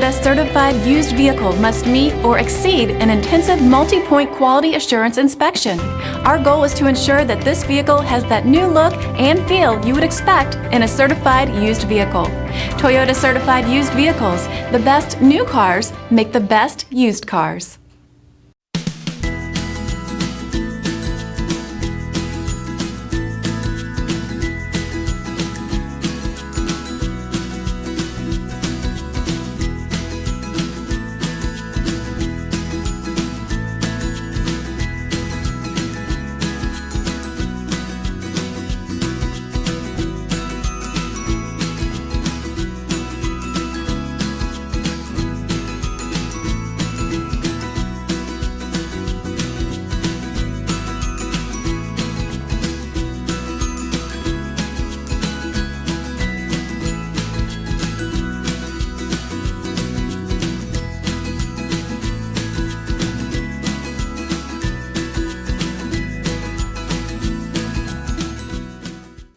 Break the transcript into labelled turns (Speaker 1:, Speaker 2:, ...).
Speaker 1: Toyota certified used vehicle must meet or exceed an intensive multi-point quality assurance inspection. Our goal is to ensure that this vehicle has that new look and feel you would expect in a certified used vehicle. Toyota certified used vehicles, the best new cars make the best used cars.